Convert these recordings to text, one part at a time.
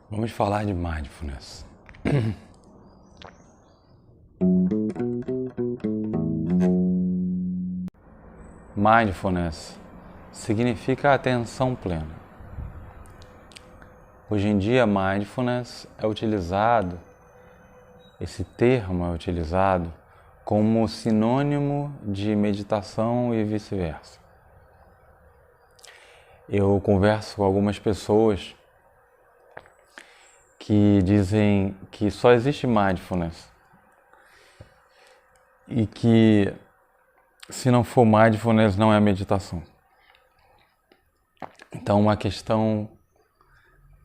Vamos falar de mindfulness. Mindfulness significa atenção plena. Hoje em dia, mindfulness é utilizado, esse termo é utilizado como sinônimo de meditação e vice-versa. Eu converso com algumas pessoas que dizem que só existe mindfulness e que se não for mindfulness não é meditação. Então, uma questão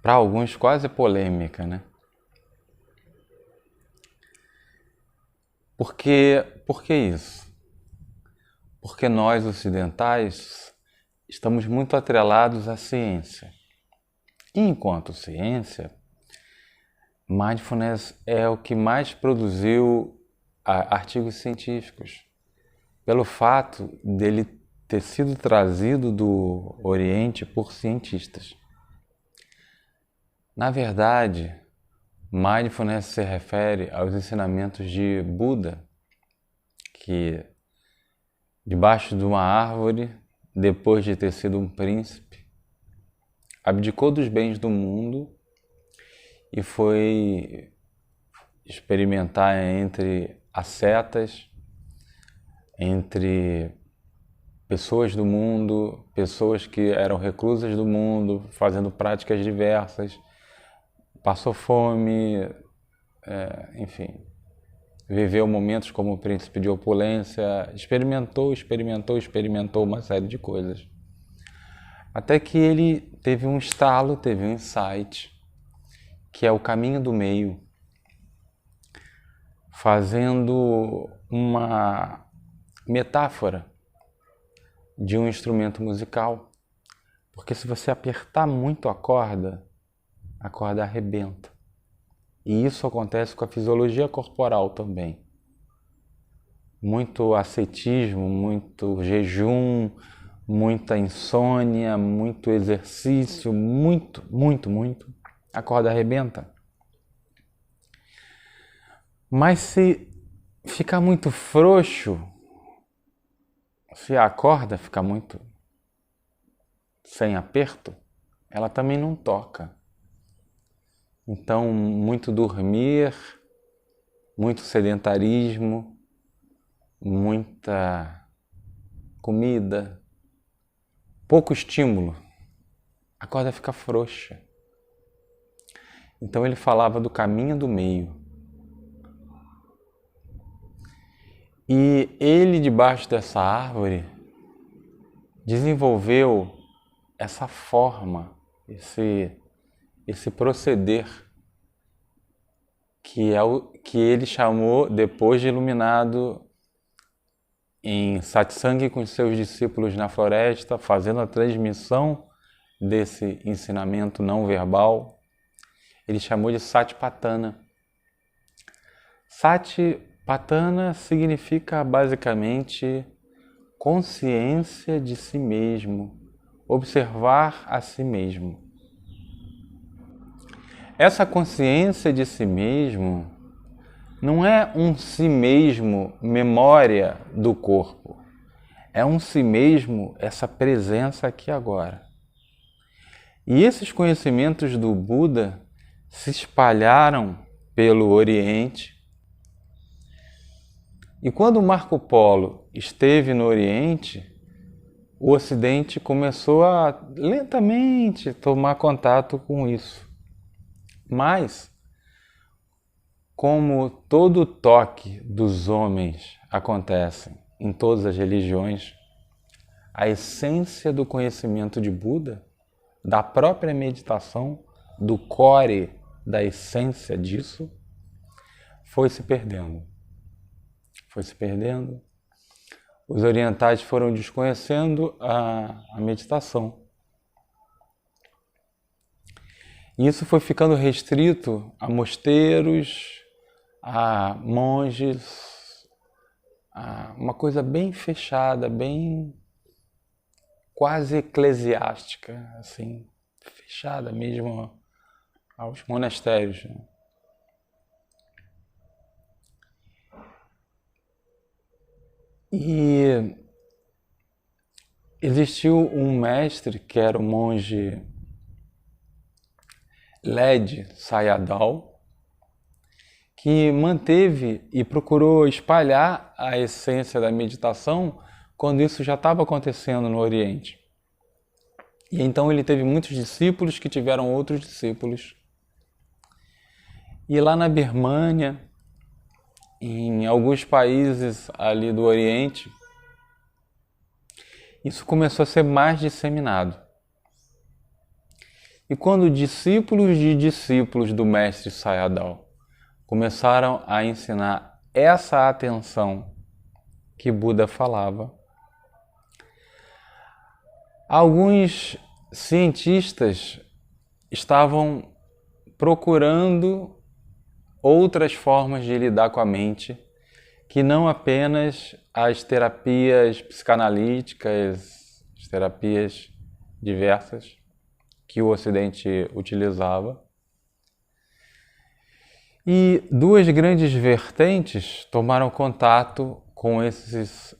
para alguns quase polêmica, né? Por que isso? Porque nós ocidentais estamos muito atrelados à ciência. E enquanto ciência, mindfulness é o que mais produziu artigos científicos, pelo fato dele ter sido trazido do Oriente por cientistas. Na verdade, mindfulness se refere aos ensinamentos de Buda, que debaixo de uma árvore, depois de ter sido um príncipe, abdicou dos bens do mundo e foi experimentar entre ascetas, entre pessoas do mundo, pessoas que eram reclusas do mundo, fazendo práticas diversas, passou fome, enfim, viveu momentos como príncipe de opulência, experimentou uma série de coisas. Até que ele teve um estalo, teve um insight, que é o caminho do meio, fazendo uma metáfora de um instrumento musical. Porque se você apertar muito a corda arrebenta. E isso acontece com a fisiologia corporal também. Muito ascetismo, muito jejum, muita insônia, muito exercício, muito, a corda arrebenta. Mas se ficar muito frouxo, se a corda ficar muito sem aperto, ela também não toca. Então, muito dormir, muito sedentarismo, muita comida, pouco estímulo, a corda fica frouxa. Então ele falava do caminho do meio. E ele, debaixo dessa árvore, desenvolveu essa forma, esse proceder, que é o que ele chamou, depois de iluminado, em satsang com os seus discípulos na floresta, fazendo a transmissão desse ensinamento não verbal, ele chamou de Satipatthana. Satipatthana significa basicamente consciência de si mesmo, observar a si mesmo. Essa consciência de si mesmo não é um si mesmo memória do corpo, é um si mesmo essa presença aqui agora. E esses conhecimentos do Buda se espalharam pelo Oriente. E quando Marco Polo esteve no Oriente, o Ocidente começou a lentamente tomar contato com isso. Mas, como todo toque dos homens acontece em todas as religiões, a essência do conhecimento de Buda, da própria meditação, do core da essência disso, foi se perdendo. Os orientais foram desconhecendo a meditação. E isso foi ficando restrito a mosteiros, a monges, a uma coisa bem fechada, bem quase eclesiástica, assim, fechada mesmo aos monastérios. E existiu um mestre que era o monge Led Sayadaw, que manteve e procurou espalhar a essência da meditação quando isso já estava acontecendo no Oriente. E então ele teve muitos discípulos que tiveram outros discípulos. E lá na Birmânia, em alguns países ali do Oriente, isso começou a ser mais disseminado. E quando discípulos de discípulos do mestre Sayadaw começaram a ensinar essa atenção que Buda falava, alguns cientistas estavam procurando outras formas de lidar com a mente, que não apenas as terapias psicanalíticas, as terapias diversas que o Ocidente utilizava. E duas grandes vertentes tomaram contato com esses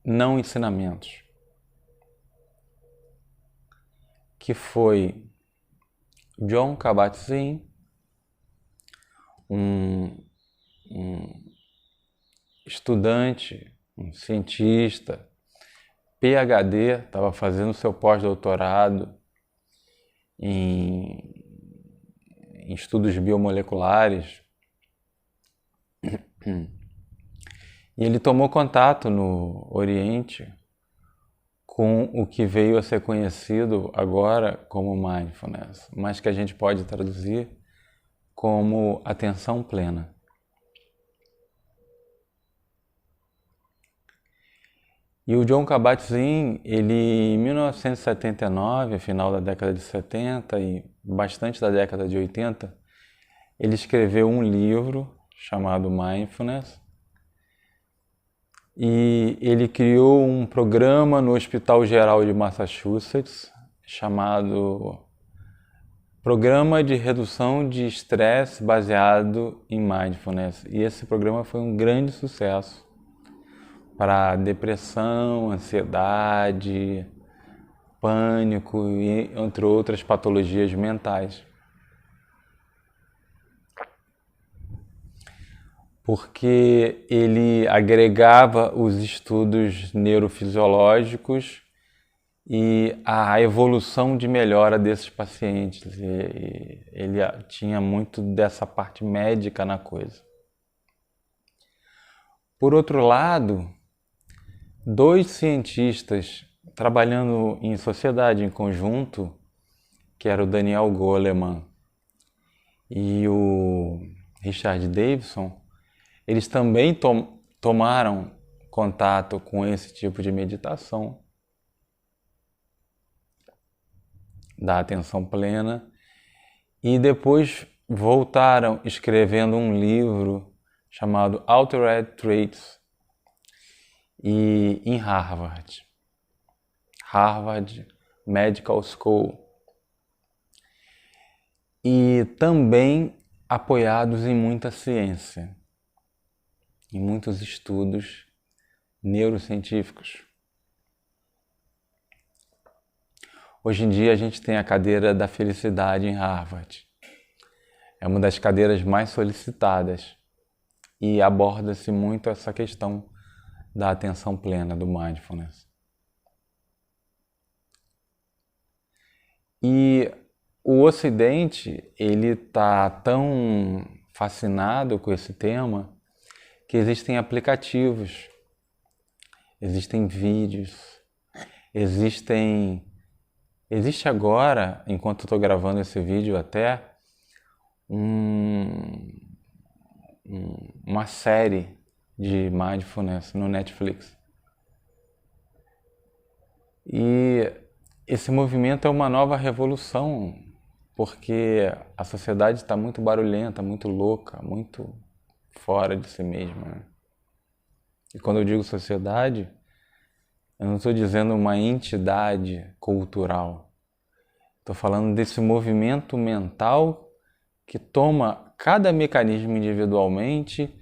não ensinamentos, que foi Jon Kabat-Zinn, um estudante, um cientista, PhD, estava fazendo seu pós-doutorado em estudos biomoleculares. E ele tomou contato no Oriente com o que veio a ser conhecido agora como mindfulness, mas que a gente pode traduzir como atenção plena. E o Jon Kabat-Zinn, ele em 1979, final da década de 70 e bastante da década de 80, ele escreveu um livro chamado Mindfulness, e ele criou um programa no Hospital Geral de Massachusetts chamado Programa de Redução de Estresse Baseado em Mindfulness. E esse programa foi um grande sucesso para depressão, ansiedade, pânico e entre outras patologias mentais. Porque ele agregava os estudos neurofisiológicos e a evolução de melhora desses pacientes. Ele tinha muito dessa parte médica na coisa. Por outro lado, dois cientistas trabalhando em sociedade, em conjunto, que era o Daniel Goleman e o Richard Davidson, eles também tomaram contato com esse tipo de meditação da atenção plena e depois voltaram escrevendo um livro chamado Altered Traits e em Harvard Medical School, e também apoiados em muita ciência, em muitos estudos neurocientíficos. Hoje em dia a gente tem a cadeira da felicidade em Harvard. É uma das cadeiras mais solicitadas e aborda-se muito essa questão da atenção plena, do mindfulness. E o Ocidente, ele está tão fascinado com esse tema que existem aplicativos, existem vídeos, existe agora, enquanto eu estou gravando esse vídeo até, uma série de mindfulness no Netflix. E esse movimento é uma nova revolução, porque a sociedade está muito barulhenta, muito louca, muito fora de si mesma, né? E quando eu digo sociedade, eu não estou dizendo uma entidade cultural. Estou falando desse movimento mental que toma cada mecanismo individualmente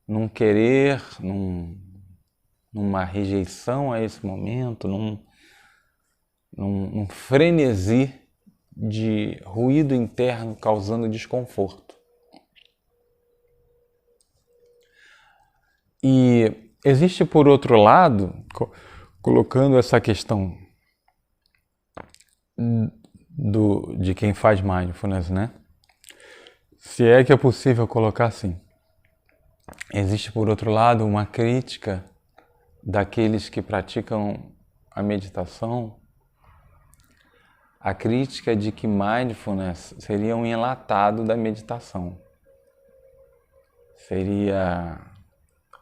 num querer, numa rejeição a esse momento, num frenesi de ruído interno causando desconforto. E existe, por outro lado, colocando essa questão de quem faz mindfulness, né? Se é que é possível colocar assim. Existe, por outro lado, uma crítica daqueles que praticam a meditação, a crítica de que mindfulness seria um enlatado da meditação. Seria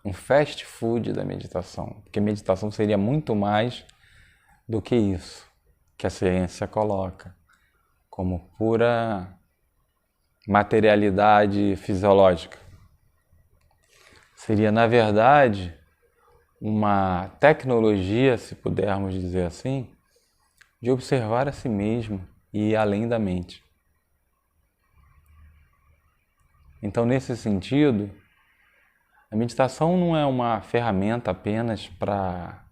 um fast food da meditação, porque meditação seria muito mais do que isso que a ciência coloca como pura materialidade fisiológica. Seria, na verdade, uma tecnologia, se pudermos dizer assim, de observar a si mesmo e ir além da mente. Então, nesse sentido, a meditação não é uma ferramenta apenas para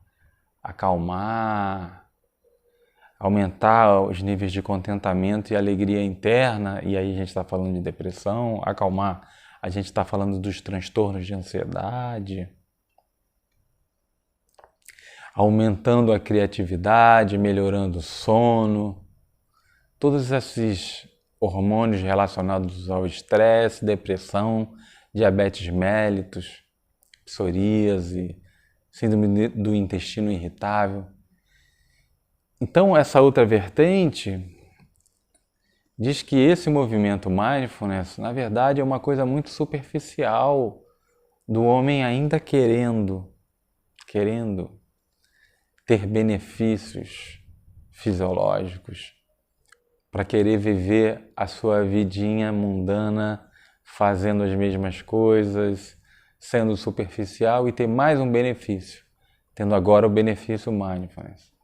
acalmar, aumentar os níveis de contentamento e alegria interna, e aí a gente está falando de depressão, acalmar, a gente está falando dos transtornos de ansiedade, aumentando a criatividade, melhorando o sono, todos esses hormônios relacionados ao estresse, depressão, diabetes mellitus, psoríase, síndrome do intestino irritável. Então, essa outra vertente diz que esse movimento mindfulness, na verdade, é uma coisa muito superficial do homem ainda querendo ter benefícios fisiológicos, para querer viver a sua vidinha mundana, fazendo as mesmas coisas, sendo superficial e ter mais um benefício, tendo agora o benefício mindfulness.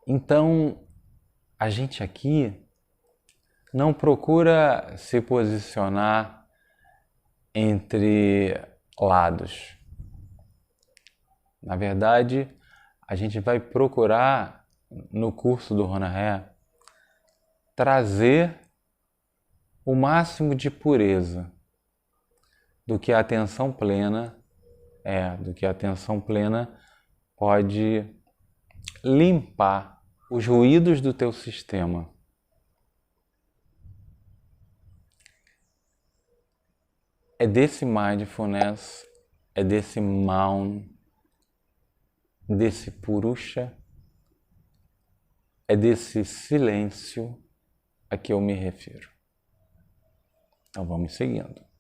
Então, a gente aqui não procura se posicionar entre lados. Na verdade, a gente vai procurar, no curso do Hona He, trazer o máximo de pureza do que a atenção plena do que a atenção plena pode limpar os ruídos do teu sistema. É desse mindfulness, é desse Maun, desse Purusha, é desse silêncio a que eu me refiro. Então vamos seguindo.